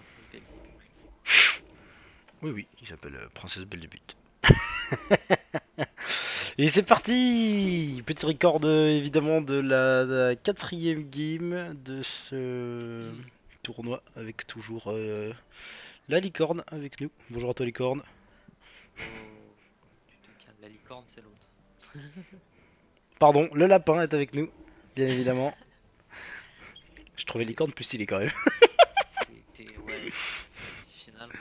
Princesse Belzébuth. Oui, oui, il s'appelle Princesse Belzébuth. Et c'est parti! Petit record évidemment de la quatrième game de ce tournoi avec toujours la licorne avec nous. Bonjour à toi licorne. Oh, tu te calmes, la licorne c'est l'autre. Pardon, le lapin est avec nous, bien évidemment. Je trouvais C'est- licorne plus stylé quand même. C'était, ouais, finalement, ouais.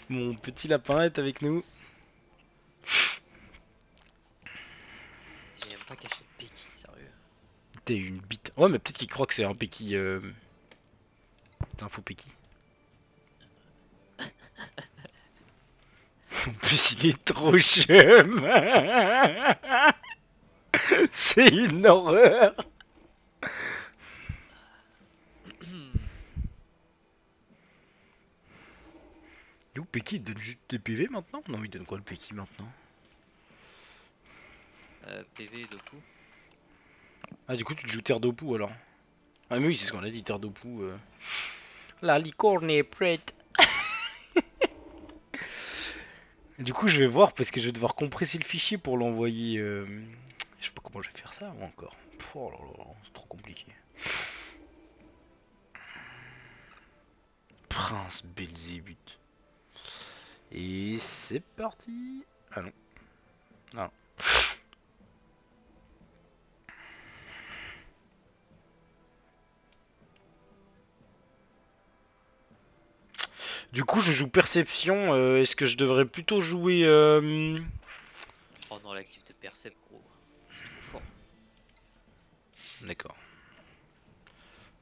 Mon petit lapin est avec nous. J'ai même pas caché le Peki, sérieux. T'es une bite. Ouais, mais peut-être qu'il croit que c'est un Peki. C'est un faux Peki. En plus, il est trop chum. C'est une horreur. Du coup, Peki il donne juste des PV maintenant? Non, il donne quoi le Peki maintenant? PV Doku. Ah, du coup, tu te joues Terre d'Opou alors. Ah, mais oui, c'est ce qu'on a dit, Terre d'Opou. La licorne est prête. Du coup, je vais voir parce que je vais devoir compresser le fichier pour l'envoyer. Je sais pas comment je vais faire ça moi, encore. Oh là là, c'est trop compliqué. Prince Belzébuth. Et c'est parti. Ah non. Ah. Du coup, je joue Perception. Est-ce que je devrais plutôt jouer. Oh non, la cliff de Percep, gros. C'est trop fort. D'accord.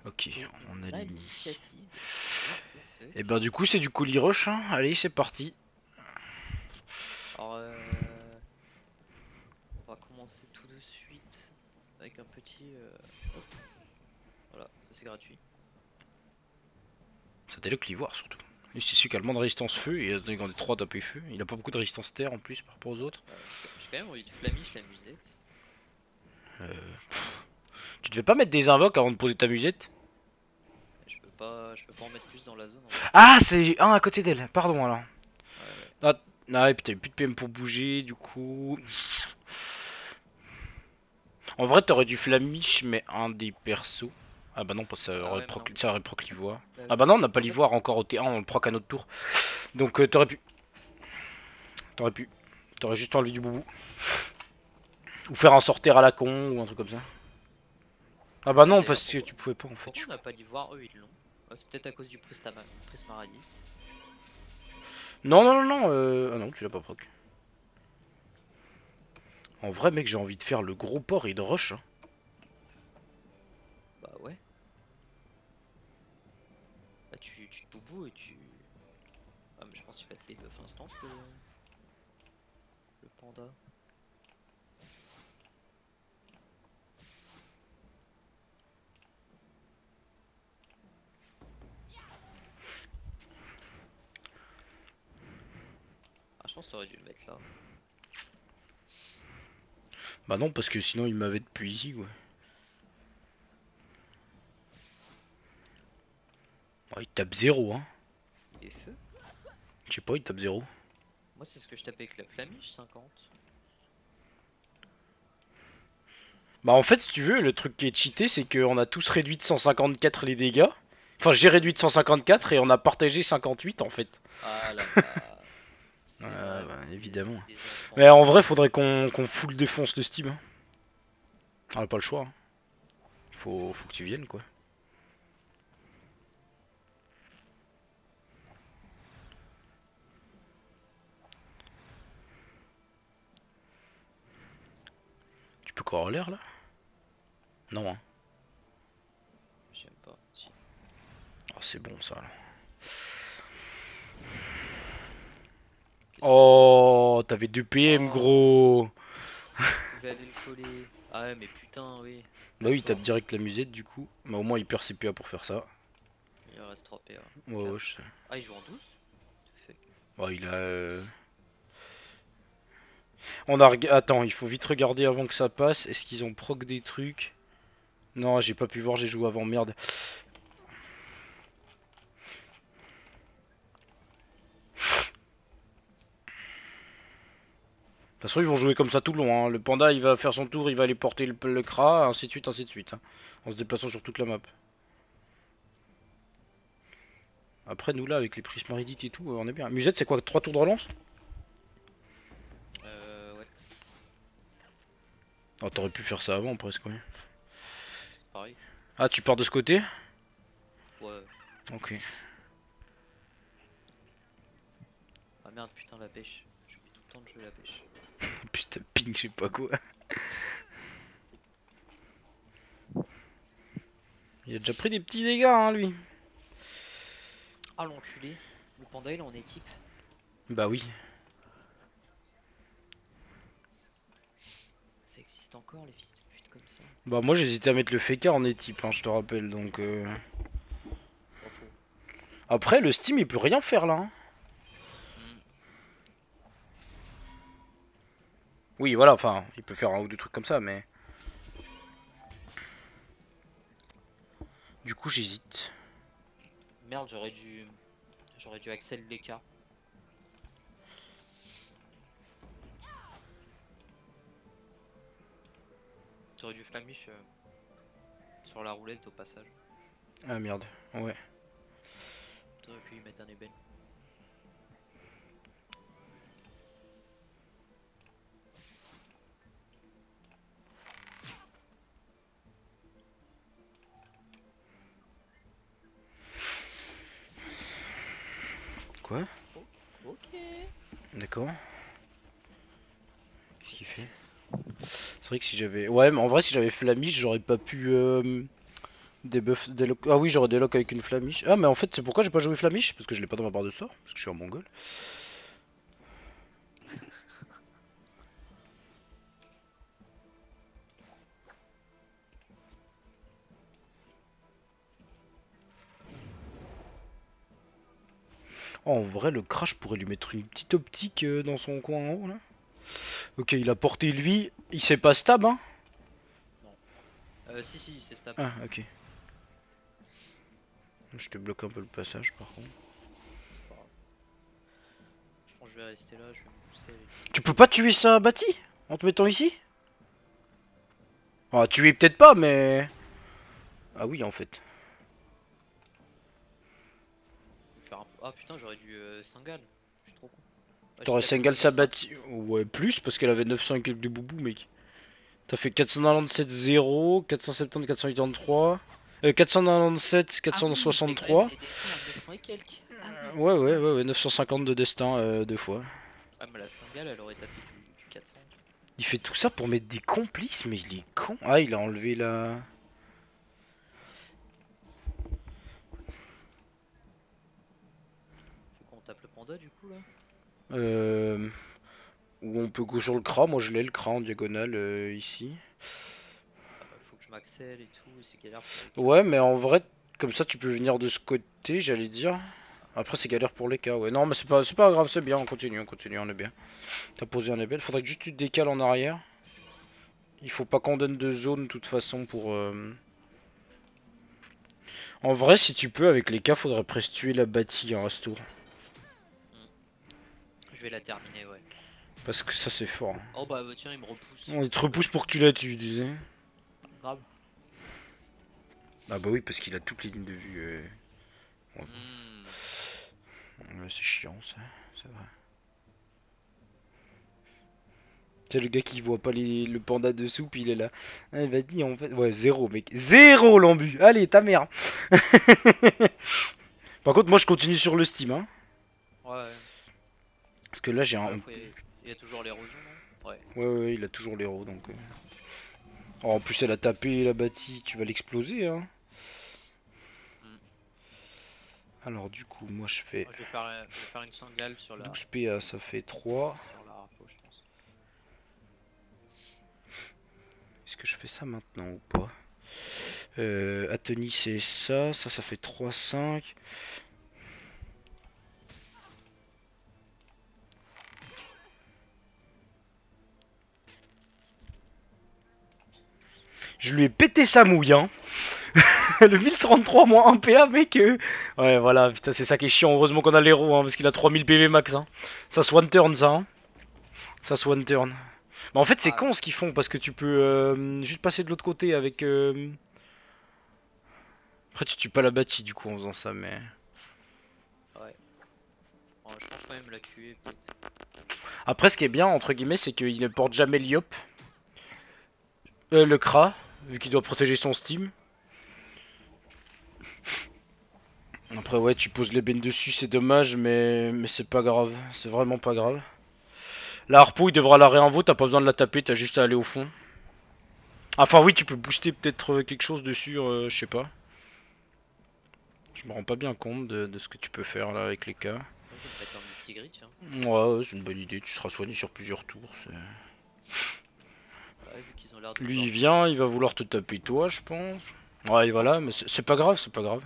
Ok, Et on on a a l'ini. l'initiative. What the fuck? Et ben du coup, c'est du colis rush. Hein. Allez, c'est parti. Alors, on va commencer tout de suite avec un petit. Hop, voilà, ça c'est gratuit. C'était le clivoir surtout. Lui, c'est celui qui a le moins de résistance feu et dans les 3 tapé feu. Il a pas beaucoup de résistance terre en plus par rapport aux autres. J'ai quand même envie de flamiche la musette. Euh, Tu devais pas mettre des invoques avant de poser ta musette? Je peux pas en mettre plus dans la zone en fait. Ah, c'est un à côté d'elle. Pardon alors. Ouais, ouais. Ah, ah et puis t'avais plus de PM pour bouger du coup. En vrai, t'aurais dû flamiche, mais un des persos. Ah bah non, parce que Ah ouais, mais non. ça aurait proc l'ivoire. Bah Ah oui. bah non, on n'a pas En fait, l'ivoire encore au T1, on le proc à notre tour. Donc t'aurais pu. T'aurais pu. T'aurais juste enlevé du boubou. Ou faire un sortir à la con ou un truc comme ça. Ah bah non, d'ailleurs, parce que tu pouvais pas en fait. pourquoi on n'a pas l'ivoire? Eux, ils l'ont. C'est peut-être à cause du prismaradite. Non, non, non, non. Ah non, tu l'as pas proc. En vrai, mec, j'ai envie de faire le gros port et de rush. Hein. Bah ouais. Bah tu te boubou et tu. Ah, mais je pense qu'il va te debuff instant le panda. Ah, je pense que t'aurais dû le mettre là. Bah non, parce que sinon il m'avait depuis ici, quoi. Oh, il tape 0, hein. Il est feu. Je sais pas, il tape 0. Moi, c'est ce que je tapais avec la flamiche 50. Bah en fait, si tu veux, le truc qui est cheaté, c'est qu'on a tous réduit de 154 les dégâts. Enfin, j'ai réduit de 154 et on a partagé 58 en fait. Ah là là. C'est Bah, vraiment évidemment. des enfants. Mais en vrai, faudrait qu'on full défonce le Steam. Hein. On a pas le choix. Hein. Faut que tu viennes, quoi. Tu peux courir en l'air là? Non, hein. J'aime pas. Si. Oh, c'est bon ça. Là. Qu'est-ce qu'on a? Oh, t'avais 2 PM, Oh, gros. je pouvais aller le coller. Ah ouais, mais putain, oui. Bah Pas oui, il tape fort. direct la musette du coup. Mais au moins, il perd ses PA pour faire ça. Il reste 3 PA. Ouais, ouais, 4. je sais. Ah, il joue en 12. Fait. Oh, il a. On a. Attends, il faut vite regarder avant que ça passe. Est-ce qu'ils ont proc des trucs? Non, j'ai pas pu voir, j'ai joué avant, merde. toute façon, ils vont jouer comme ça tout le long. Hein. Le panda, il va faire son tour, il va aller porter le Kra, ainsi de suite, ainsi de suite. Hein. En se déplaçant sur toute la map. Après, nous là, avec les prismaridites et tout, on est bien. Musette, c'est quoi 3 tours de relance? Ouais, Oh, t'aurais pu faire ça avant, presque, ouais. c'est pareil. Ah, tu pars de ce côté? Ouais. Ok. Ah merde, putain, la pêche. J'oublie tout le temps de jouer la pêche. Putain, ping, je sais pas quoi. Il a déjà pris des petits dégâts, hein, lui. Ah l'enculé. Le panda il en est type. Bah oui. Ça existe encore les fils de pute comme ça. Bah moi j'hésitais à mettre le Feka en étype, hein, je te rappelle, donc... Pas faux. Après, le Steam, il peut rien faire, là. Hein. Hmm. Oui, voilà, enfin, il peut faire un ou deux trucs comme ça, mais... Du coup, j'hésite. Merde, j'aurais dû Axel l'écart. T'aurais dû flamiche sur la roulette au passage. Ah merde, ouais. T'aurais pu y mettre un ébène. Quoi? Ok. D'accord. Qu'est-ce qu'il fait? C'est vrai que si j'avais... Ouais, mais en vrai, si j'avais flamiche, j'aurais pas pu... Débuff, déloc... Ah oui, j'aurais déloc avec une flamiche. Ah, mais en fait, c'est pourquoi j'ai pas joué flamiche? Parce que je l'ai pas dans ma barre de sort, parce que je suis en mongol. Oh, en vrai, le crash pourrait lui mettre une petite optique dans son coin en haut, là. Ok, il a porté lui, il s'est pas stab, hein? Non. Si, c'est stable. Ah, ok. Je te bloque un peu le passage, par contre. C'est pas grave. Je pense que je vais rester là, je vais me booster avec. Tu peux pas tuer ça, Bati? En te mettant ici? Ah, tuer peut-être pas, mais... Ah oui, en fait. Faire un... Ah putain, j'aurais dû Singal. Je suis trop con. Ah, j'ai T'aurais tapé single niveau sa 5. Bati... Ouais, plus, parce qu'elle avait 900 et quelques de boubou, mec. T'as fait 497 0, 470, 483... 497, Ah oui, je mets quand même 463... des destins à 900 et quelques. Ah oui, Ouais, 950 de destin deux fois. ah mais la Singal elle aurait tapé du 400. Il fait tout ça pour mettre des complices, mais il est con. Ah, il a enlevé la... Écoute. Faut qu'on tape le panda du coup là. Euh... Ou on peut go sur le Kra, moi je l'ai le Kra en diagonale ici. Ah bah faut que je m'accèle et tout, c'est galère pour les cas. Ouais, mais en vrai, comme ça tu peux venir de ce côté, j'allais dire. Après c'est galère pour les cas, ouais. Non, mais c'est pas grave, c'est bien, on continue, on est bien. T'as posé un label, faudrait que juste tu te décales en arrière. Il faut pas qu'on donne de zone de toute façon pour... En vrai, si tu peux, avec les cas, faudrait presque tuer la bâtie en reste tour. Je vais la terminer, ouais. Parce que ça c'est fort. Hein. Oh bah tiens, il me repousse. On te repousse pour que tu la tues, tu sais. Grave. Ah bah oui, parce qu'il a toutes les lignes de vue. Ouais, c'est chiant ça, c'est vrai. C'est le gars qui voit pas le panda dessous, puis il est là. Ah, vas-y, en fait. Ouais, zéro, mec. Zéro l'embu. Allez, ta mère. Par contre, moi je continue sur le Steam, hein. Ouais. Parce que là j'ai un. Il y a toujours l'érosion, non? Ouais. Ouais, il a toujours l'héros donc. Oh, en plus, elle a tapé la bâtie, tu vas l'exploser, hein. Alors, du coup, moi je fais Je vais faire une sangale sur la. 12 PA, ça fait 3. Sur la harpo, je pense. Est-ce que je fais ça maintenant ou pas? Athénie, c'est ça, ça fait 3, 5. Je lui ai pété sa mouille, hein. Le 1033 moins 1 PA, mec. Ouais, voilà, putain, c'est ça qui est chiant. Heureusement qu'on a l'héros, hein, parce qu'il a 3000 PV max. Hein. Ça se one turn, ça. Hein. Ça se one turn. Bah en fait c'est Ah, con ce qu'ils font parce que tu peux juste passer de l'autre côté avec... Après tu tues pas la bâtie du coup en faisant ça mais... ouais. Bon, je pense quand même la tuer peut-être. Après ce qui est bien entre guillemets c'est qu'il ne porte jamais l'IOP. Le Kra, vu qu'il doit protéger son Steam. Après ouais tu poses l'ébène dessus c'est dommage mais c'est pas grave. C'est vraiment pas grave. La harpo il devra la réinvo, t'as pas besoin de la taper, t'as juste à aller au fond. Enfin oui tu peux booster peut-être quelque chose dessus, je sais pas. Je me rends pas bien compte de ce que tu peux faire là avec les cas. Moi je vais me mettre en Mistigris, tiens. Ouais, c'est une bonne idée, tu seras soigné sur plusieurs tours. Ouais, vu qu'ils ont l'air de Lui vouloir il me vient, il tuer. va vouloir te taper toi je pense. Ouais voilà, mais c'est pas grave, c'est pas grave.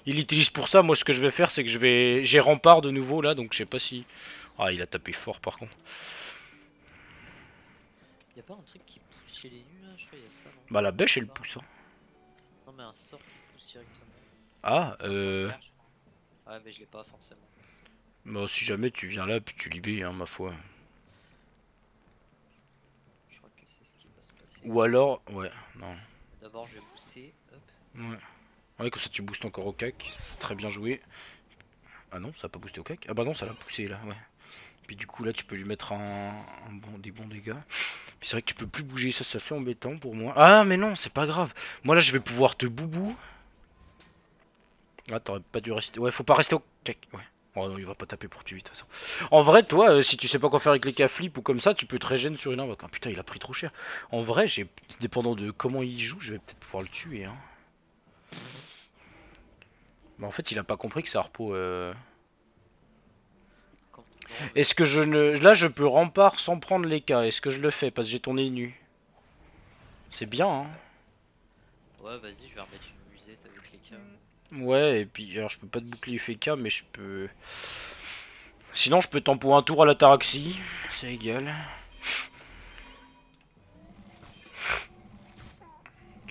Il l'utilise pour ça, moi ce que je vais faire c'est que je vais... J'ai rempart de nouveau là, donc je sais pas si... Ah il a tapé fort par contre. Y'a pas un truc qui pousse chez les nus là? Je crois qu'il y a ça, non? Bah la Un bêche elle sort. pousse hein. Non, mais un sort qui pousse directement. Ah C'est un sort vert, je crois. Ouais, mais je l'ai pas forcément. Bah si jamais tu viens là puis tu libères hein ma foi. Je crois que c'est ce qui va se passer Ou quand même. alors... Ouais, non. D'abord, je vais booster. Hop. Ouais. Ouais comme ça tu boostes encore au cac, c'est très bien joué. Ah non ça a pas boosté au cac. Ah bah non ça l'a poussé là, ouais. Puis du coup là tu peux lui mettre des bons dégâts. Puis c'est vrai que tu peux plus bouger, ça fait embêtant pour moi. Ah mais non c'est pas grave. Moi là je vais pouvoir te boubou. Ah t'aurais pas dû rester. Ouais faut pas rester au cac. Ouais. Oh non il va pas taper pour tuer de toute façon. En vrai toi si tu sais pas quoi faire avec les cas flip ou comme ça tu peux te régénérer sur une arme. Ah, putain il a pris trop cher. En vrai j'ai dépendant de comment il joue je vais peut-être pouvoir le tuer hein. Mais en fait il a pas compris que ça repos. Non, mais Est-ce que je je ne... sais Là pas je si peux c'est. rempart sans prendre les cas. Est-ce que je le fais parce que j'ai ton nez nu. C'est bien hein. Ouais, vas-y, je vais remettre une musette avec les cas. Ouais, et puis alors je peux pas te bouclier FK, mais je peux. Sinon, je peux tempo un tour à la Taraxie, c'est égal.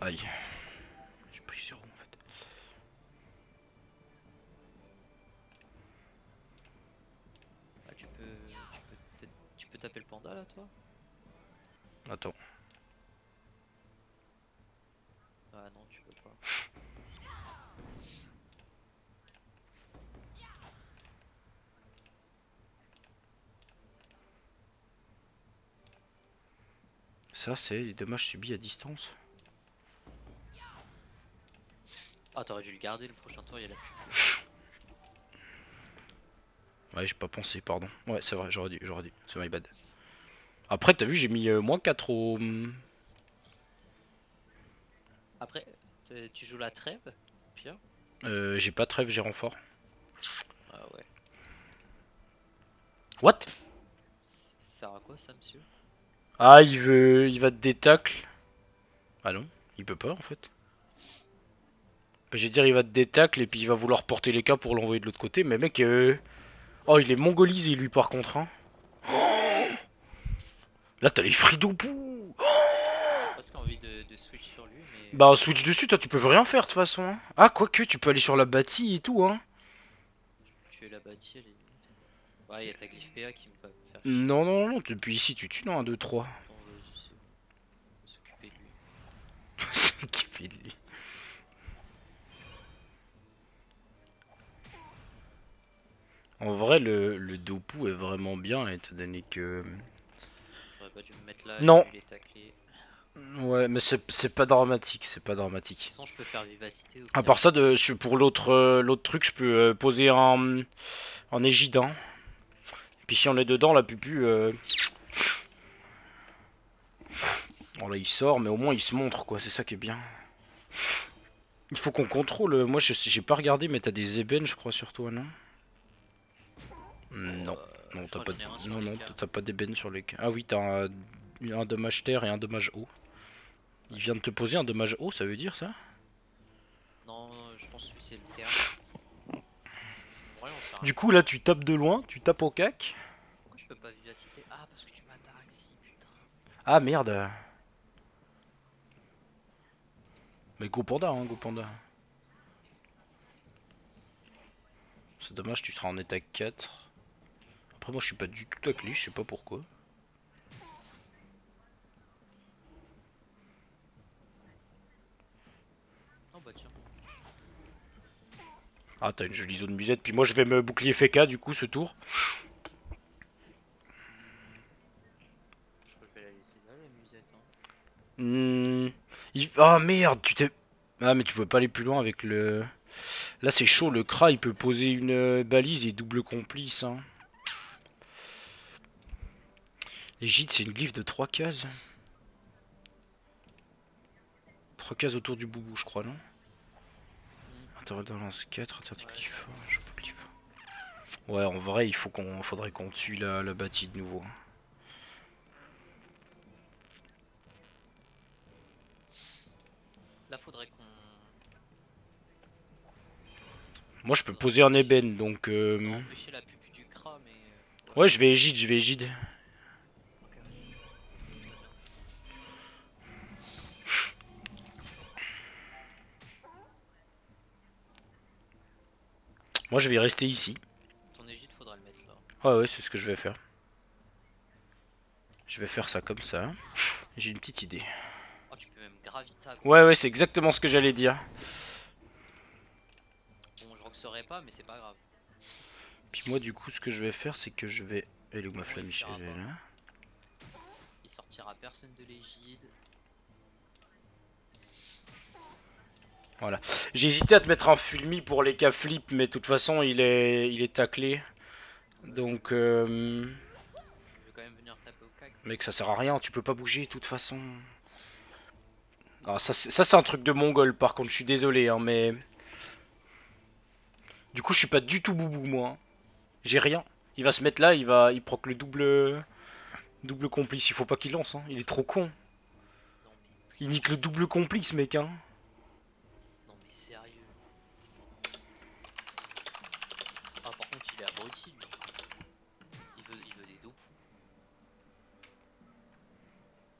Aïe, j'ai pris 0 en fait. Ah, tu peux taper le panda là, toi? Attends, Ah non, tu peux pas. ça c'est les dommages subis à distance. Ah, t'aurais dû le garder le prochain tour, il y a la pupille. Ouais, j'ai pas pensé, pardon. Ouais, c'est vrai, j'aurais dû, c'est my bad. Après, t'as vu, j'ai mis -4 au. Après, tu joues la trêve, pire. J'ai pas trêve, j'ai renfort. Ah ouais. What? Ça sert à quoi ça, monsieur? Ah, il va te détacle. Ah non, il peut pas en fait. Bah, j'ai dire, il va te détacle et puis il va vouloir porter les cas pour l'envoyer de l'autre côté, mais mec, oh, il est mongolisé lui par contre, hein. Là, t'as les Fridopou. J'ai presque envie de switch sur lui, mais Bah, switch dessus, toi, tu peux rien faire de toute façon, hein. Ah, quoique, tu peux aller sur la bâtie et tout, hein. je peux tuer la bâtie à la limite. Ouais, il y a ta glyphe PA qui me va me faire chier. Non, non, non, depuis ici, tu tues, non, 1, 2, 3. Bon, vas-y, c'est bon. On va s'occuper de lui. C'est qui fait de lui. En vrai, le Dopu est vraiment bien, étant donné que. J'aurais pas dû me mettre là, Non, lui les tacler. ouais, mais c'est pas dramatique, c'est pas De toute dramatique. façon, je peux faire vivacité au À pire. part ça, pour l'autre truc, je peux poser un égide, hein. Et puis si on est dedans, la pupu. Bon, là, il sort, mais au moins il se montre, quoi, c'est ça qui est bien. Il faut qu'on contrôle. Moi, j'ai pas regardé, mais t'as des ébènes, je crois, sur toi, non? Oh, Non, non, t'as enfin, pas, j'en ai un sur non, les non, cas. t'as pas d'ébène sur les. Ah oui, t'as un dommage terre et un dommage eau. Il Ouais. vient de te poser un dommage eau, ça veut dire ça? Non, je pense que lui c'est le terre. En vrai, on sert à Du rien. coup, là, tu tapes de loin, tu tapes au cac. Pourquoi je peux pas vivacité? Ah, parce que tu m'as Taraxi, putain. Ah merde. Mais go panda, hein, go panda. C'est dommage, tu seras en état 4. Après moi je suis pas du tout à clé, je sais pas pourquoi. Oh bah tiens. Ah t'as une jolie zone musette, puis moi je vais me bouclier FK du coup ce tour. Je crois que je vais la laisser là, la musette. Hein. Ah merde, tu t'es... Ah mais tu pouvais pas aller plus loin avec le... Là c'est chaud, le Kra il peut poser une balise et double complice. Hein. Les gîtes c'est une glyphe de 3 cases. 3 cases autour du boubou je crois non. Intervalence 4, interdit Ouais, glyphe. Je peux glyphe. Ouais en vrai il faudrait qu'on tue la bâtie de nouveau. là, faudrait qu'on. Moi je peux Faudrait poser un empêcher. ébène donc... Faudrait empêcher la pupu du Kra, mais. Ouais je vais égide, je vais égide. Ok, ouais. Très bien, ça. Moi je vais rester ici. Ton égide, faudra le mettre là. Ouais ouais c'est ce que je vais faire. Je vais faire ça comme ça. J'ai une petite idée. Oh, tu peux même gravita. Quoi. Ouais ouais c'est exactement ce que j'allais dire. Bon, je roxerai pas, mais c'est pas grave. Puis moi du coup ce que je vais faire c'est que je vais... Elle est où ma Bon, il flamiche? fuira Elle est pas. là. Il sortira personne de l'égide. Voilà. J'ai hésité à te mettre un fulmi pour les cas flip mais de toute façon il est taclé. Donc Je vais quand même venir taper au cac. mec ça sert à rien, tu peux pas bouger de toute façon. Ah, ça c'est un truc de mongol par contre je suis désolé hein, mais... Du coup je suis pas du tout boubou moi. Hein. J'ai rien. Il va se mettre là, il proc le double complice, il faut pas qu'il lance, hein. Il est trop con. Non, mais Il nique le please. double complice mec hein. Non, mais sérieux. Ah, par contre, il est abruti, lui. Il veut des dopous.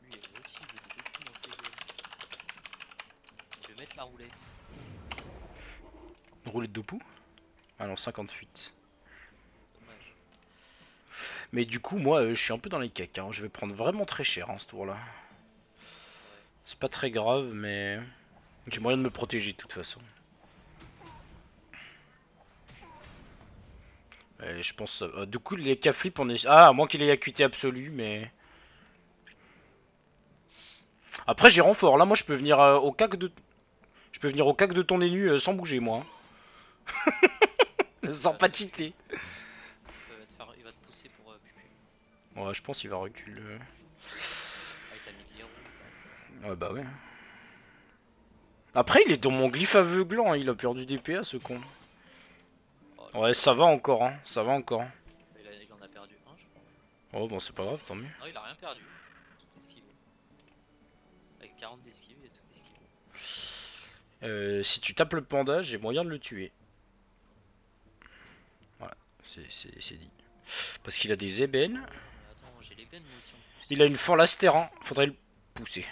Lui, il est abruti, il veut des dopous dans ses jeux. Je vais mettre la roulette. Roulette de poux. Ah non 58. Dommage. Mais du coup moi je suis un peu dans les cacs, hein. Je vais prendre vraiment très cher hein, ce tour là. Ouais. C'est pas très grave mais... J'ai moyen de me protéger de toute façon. Et je pense... du coup les cas flip on est... Ah à moins qu'il ait acuité absolue mais... Après j'ai renfort, là moi je peux venir au cac de... Je peux venir au cac de ton élu sans bouger moi. Sans pas cheater. Il va te pousser pour pupu. Ouais je pense qu'il va reculer. Ah, il t'a mis de l'héros, bâtard. Ouais bah ouais. Après il est dans mon glyphe aveuglant, hein. Il a perdu des PA ce con. Oh, Ouais ça va encore hein, ça va encore. il en a perdu un, je crois. Oh bon c'est pas grave, tant mieux. Non, il a rien perdu. Tout esquivé. Avec 40 d'esquive, il a tout esquivé. Si tu tapes le panda, j'ai moyen de le tuer. Voilà, c'est dit. Parce qu'il a des ébènes. Attends, j'ai l'ébène moi aussi en plus. Il a une forlastère, faudrait le pousser.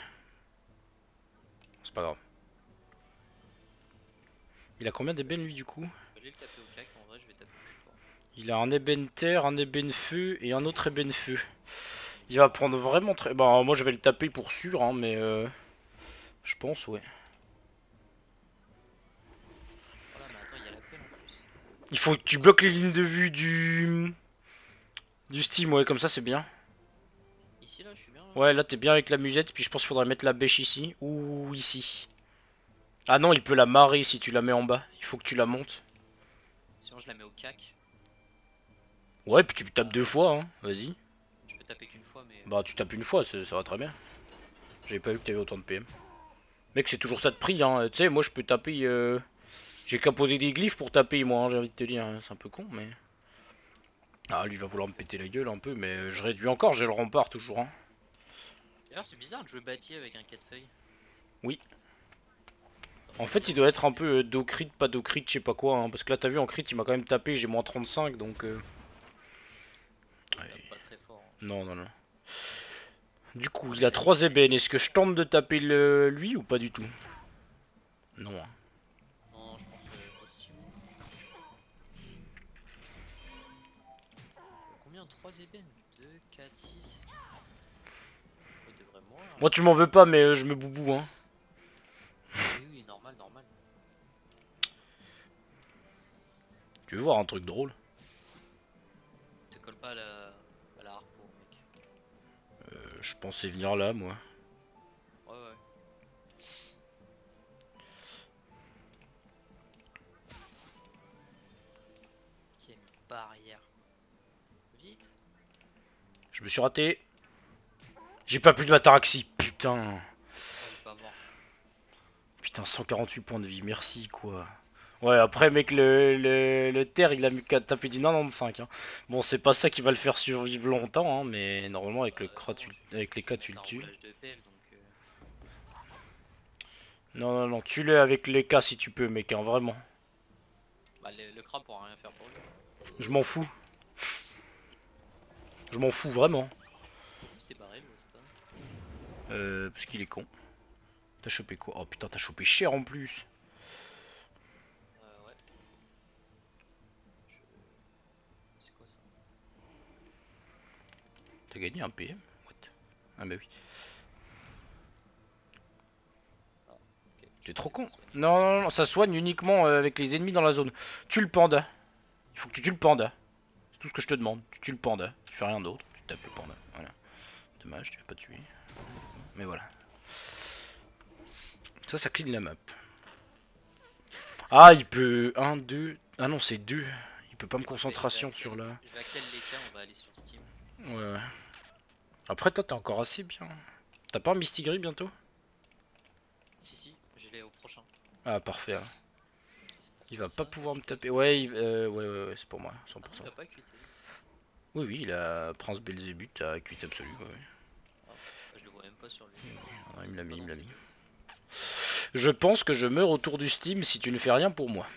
C'est pas grave. Il a combien d'ébènes lui du coup? Je vais aller le taper au cac, en vrai je vais taper plus fort. Il a un ébène terre, un ébène feu et un autre ébène feu. Il va prendre vraiment très... Bah moi je vais le taper pour sûr, hein, mais je pense ouais. Voilà, mais attends, il y a l'appel en plus. Il faut que tu bloques les lignes de vue du Steam, ouais, comme ça c'est bien. Ici là, je suis bien. Là. Ouais, là t'es bien avec la musette, puis je pense qu'il faudrait mettre la bêche ici ou ici. Ah non, il peut la marrer si tu la mets en bas. Il faut que tu la montes. Sinon, je la mets au cac. Ouais, puis tu tapes deux fois, hein. Vas-y. Je peux taper qu'une fois, mais. Bah tu tapes une fois, ça va très bien. J'avais pas vu que t'avais autant de PM. Mec, c'est toujours ça de prix, hein. Tu sais, moi je peux taper... J'ai qu'à poser des glyphes pour taper, moi, hein, j'ai envie de te dire. Hein. C'est un peu con, mais... Ah, lui va vouloir me péter la gueule un peu, mais je réduis encore, j'ai le rempart toujours, hein. D'ailleurs, c'est bizarre de jouer bâti avec un 4 feuilles. Oui. Comme En je fait, dis il doit aux être un autres, peu do crit, pas do crit, je sais pas quoi, hein. Parce que là, t'as vu, en crit, il m'a quand même tapé, j'ai moins 35, donc... il Ouais. tape pas très fort. Hein, Non, non, non. Du coup, oh, il mais a il a 3 l'épée. ébènes. Est-ce que je tente de taper lui ou pas du tout? Non. Hein. Non, je pense costume. Combien 3 ébènes. 2, 4, 6. Il devrait mourir. Moi tu m'en veux pas mais je me boubou hein. Oui, oui, normal, normal. Tu veux voir un truc drôle? Te colle pas à la harpo, mec. Je pensais venir là moi. Ouais, ouais. Qui a mis barrière? Vite. Je me suis raté. J'ai pas plus de mataraxie, putain. Oh, il est pas mort. Putain, 148 points de vie, merci quoi. Ouais, après, mec, le terre, il a mis qu'à taper du 95. Hein. Bon, c'est pas ça qui va le faire survivre longtemps, hein, mais normalement, avec, avec les K, tu le un tues. roulage de pelle, donc... Non, non, non, tue-le avec les K si tu peux, mec, hein, vraiment. Bah, le crabe pourra rien faire pour lui. Je m'en fous. Je m'en fous vraiment. Pourquoi il s'est barré, le Weston? Parce qu'il est con. T'as chopé quoi? Oh putain, t'as chopé cher en plus. Ouais. C'est quoi ça? T'as gagné un PM? What? Ah bah oui. Ah, ok. Je T'es trop pensais que con. ça soignait Non, aussi. non, non, ça soigne uniquement avec les ennemis dans la zone. Tue le panda. Il faut que tu tues le panda. C'est tout ce que je te demande. Tu tues le panda. Tu fais rien d'autre. Tu tapes le panda. Voilà. Dommage, tu vas pas tuer. Mais voilà. Ça clean la map. Ah, il peut... Un, 2... Ah non, c'est 2. Il peut pas me Bon, concentration sur la... je vais accélérer les cas, on va aller sur Steam. Ouais. Après, toi, t'es encore assez bien. T'as pas un Mistigris bientôt? Si, je l'ai au prochain. Ah, parfait. Hein. Ça, c'est pour Il toi, va pas ça. pouvoir me Equip taper. ça. Ouais, ouais, c'est pour moi, Ah non, 100%. il a pas quitté. Oui, oui, il a Prince Belzébuth à cuite absolue. Ouais. Ah, bah, je le vois même pas sur lui. Ah, il me l'a mis, Pas il dans me l'a ses mis. buffs. Je pense que je meurs autour du Steam si tu ne fais rien pour moi.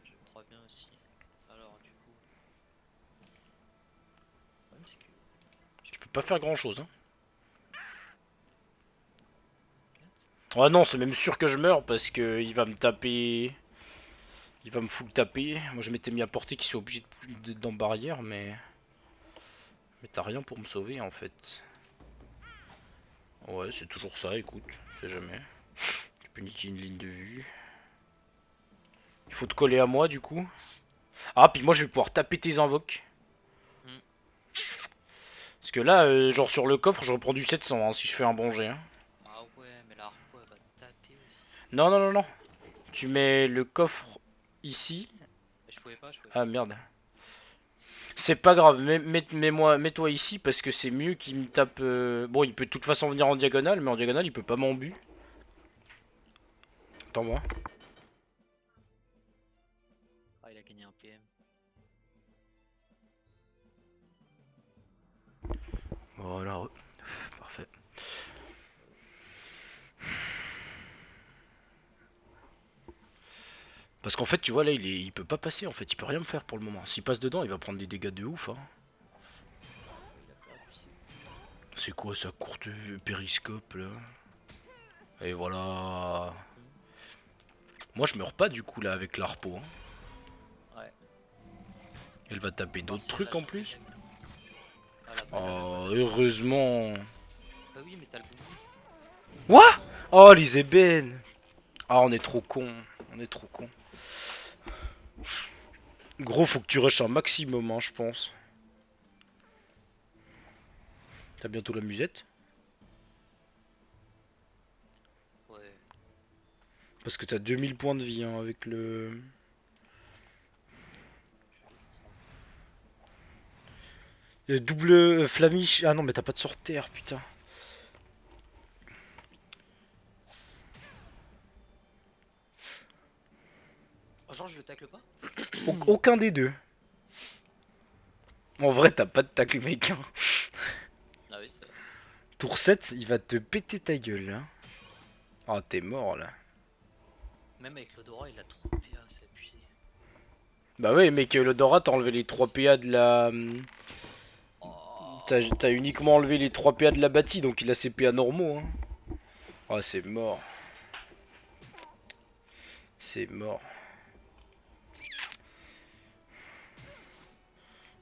Je crois bien aussi. Alors, du coup. Le problème, c'est que. Je Tu peux peux pas pas faire le grand lancer. chose. Hein. Ah non, c'est même sûr que je meurs parce que il va me taper. Il va me full taper. Moi je m'étais mis à portée qu'il soit obligé d'être dans barrière, mais. Mais t'as rien pour me sauver en fait. Ouais, c'est toujours ça, écoute, c'est jamais. Tu peux niquer une ligne de vue. Il faut te coller à moi du coup. Ah, puis moi je vais pouvoir taper tes invoques. Hmm. Parce que là, genre sur le coffre, je reprends du 700 hein, si je fais un bon jet. Hein. Ah ouais, mais la harpo, elle va taper aussi. Non, non, non, non. Tu mets le coffre ici. Mais je pouvais pas, je pouvais Ah pas. merde. C'est pas grave, mets-toi ici parce que c'est mieux qu'il me tape. Bon, il peut de toute façon venir en diagonale, mais en diagonale, il peut pas m'embu. Attends, moi. Ah, il a gagné un PM. Voilà, parfait. Parce qu'en fait, tu vois, là, il peut pas passer, en fait, il peut rien me faire pour le moment. S'il passe dedans, il va prendre des dégâts de ouf. Hein. Il a perdu ses buts. C'est quoi sa courte périscope, là? Et voilà. Con. Moi, je meurs pas, du coup, là, avec l'arpo. Hein. Ouais. Elle va taper Voir d'autres si elle trucs en lâche un plus. ébène. Ah, la balle, la Oh, balle, la balle. heureusement. Bah oui, mais t'as le bon but. What? Oh, les ébènes. Ah, on est trop con. On est trop con. Gros, faut que tu rushes un maximum, hein, je pense. T'as bientôt la musette. Ouais. Parce que t'as 2000 points de vie hein, avec le... Je vais les prendre. Le double flamiche. Ah non, mais t'as pas de sortir, putain. Oh, genre, je le tacle pas? Aucun des deux. En vrai, t'as pas de tacle, mec. Hein. Ah oui, c'est vrai. Tour 7, il va te péter ta gueule. Hein. Ah, t'es mort là. Même avec l'odorat, il a trop de PA, c'est abusé. Bah ouais, mec, l'Odora, t'as enlevé les 3 PA de la... Oh, T'as uniquement enlevé les 3 PA de la bâtie, donc il a ses PA normaux. Hein. Ah, c'est mort. C'est mort.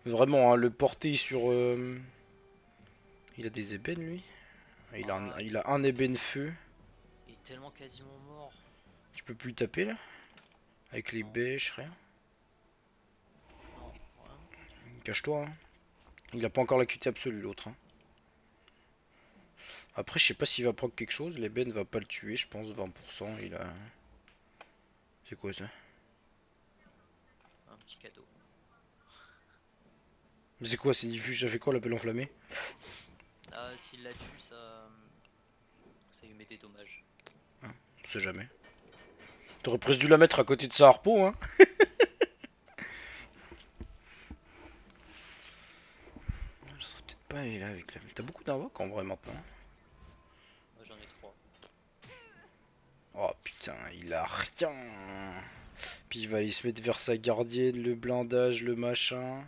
Vraiment, hein, le porter sur... Il a des ébènes, lui. Ah, Il a un ébène feu. il est tellement quasiment mort. Tu peux plus taper, là? Avec les Non, bêches, rien. non, rien du tout. Cache-toi, hein. Il a pas encore la QT absolue, l'autre, hein. Après, je sais pas s'il va proc quelque chose. L'ébène va pas le tuer, je pense, 20%. Il a... C'est quoi, ça? Un petit cadeau. Mais c'est quoi, c'est diffus, ça fait quoi, l'appel enflammé? Ah, s'il la tue, ça lui met des dommages. On sait jamais. T'aurais presque dû la mettre à côté de sa harpo, hein. Je serais peut-être pas aller là avec la... T'as beaucoup d'invoques en vrai maintenant. Moi j'en ai 3. Oh putain, il a rien. Puis il va aller se mettre vers sa gardienne, le blindage, le machin.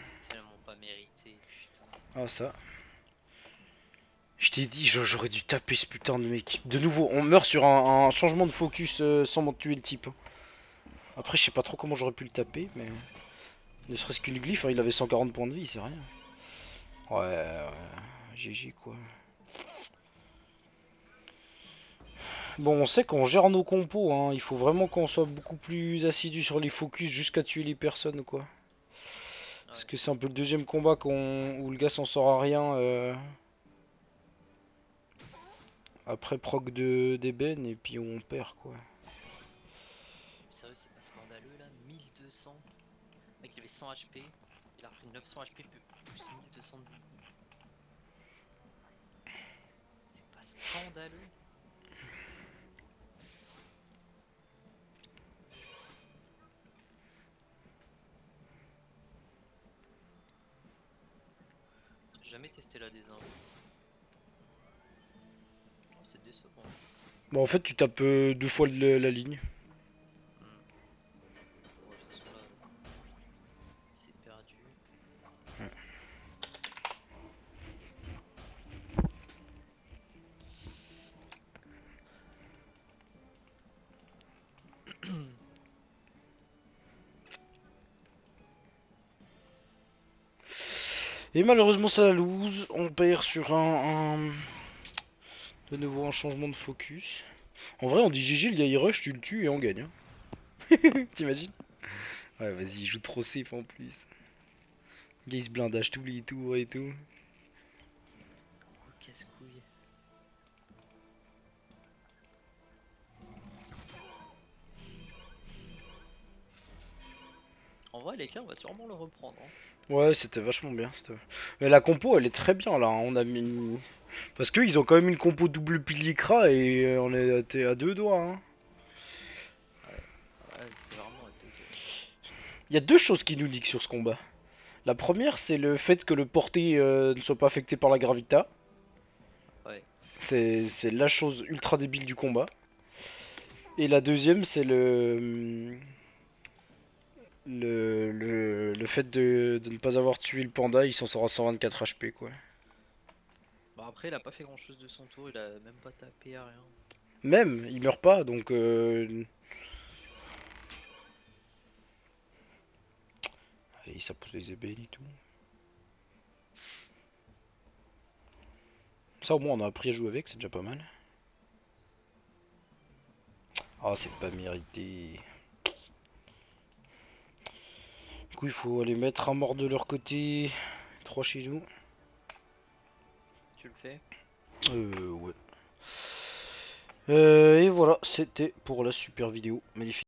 C'est tellement pas mérité, putain. Ah ça. Je t'ai dit, j'aurais dû taper ce putain de mec. De nouveau, on meurt sur un changement de focus sans m'en tuer le type. Après, je sais pas trop comment j'aurais pu le taper, mais... Ne serait-ce qu'une glyphe, hein, il avait 140 points de vie, c'est rien. Ouais, GG quoi. Bon, on sait qu'on gère nos compos, hein. Il faut vraiment qu'on soit beaucoup plus assidu sur les focus jusqu'à tuer les personnes, quoi. Parce Ouais. que c'est un peu le deuxième combat où le gars s'en sort à rien après proc d'ébène et puis on perd, quoi. Sérieux, c'est pas scandaleux là, 1200. Le mec il avait 100 HP, il a pris 900 HP plus 1200 de dégâts. C'est pas scandaleux. J'ai jamais testé la désin. Oh, c'est décevant. Bon, en fait, tu tapes deux fois la ligne. Bon, de toute façon là, c'est perdu. Et malheureusement, ça la lose. On perd sur de nouveau un changement de focus. En vrai, on dit GG, le gars il rush, tu le tues et on gagne. Hein. T'imagines? Ouais, vas-y, il joue trop safe en plus. Le gars il se blindage tous les tours et tout. Gros casse-couille. En vrai, l'éclair, on va sûrement le reprendre. Hein. Ouais, c'était vachement bien. Mais la compo, elle est très bien là. Hein. On a mis. Parce qu'ils ont quand même une compo double pilier Kra et on était à deux doigts. Hein. Ouais, ouais c'est vraiment à deux doigts. Il y a deux choses qui nous niquent sur ce combat. La première, c'est le fait que le porté ne soit pas affecté par la gravita. Ouais, C'est la chose ultra débile du combat. Et la deuxième, c'est le fait de ne pas avoir tué le panda, il s'en sort à 124 HP quoi. bon après, il a pas fait grand chose de son tour, il a même pas tapé à rien. Même, il meurt pas donc. Allez, ça pose les ébènes et tout. Ça au moins on a appris à jouer avec, c'est déjà pas mal. Ah, c'est pas mérité. Du coup, il faut aller mettre un mort de leur côté. 3 chez nous. Tu le fais? Ouais. Et voilà, c'était pour la super vidéo. Magnifique.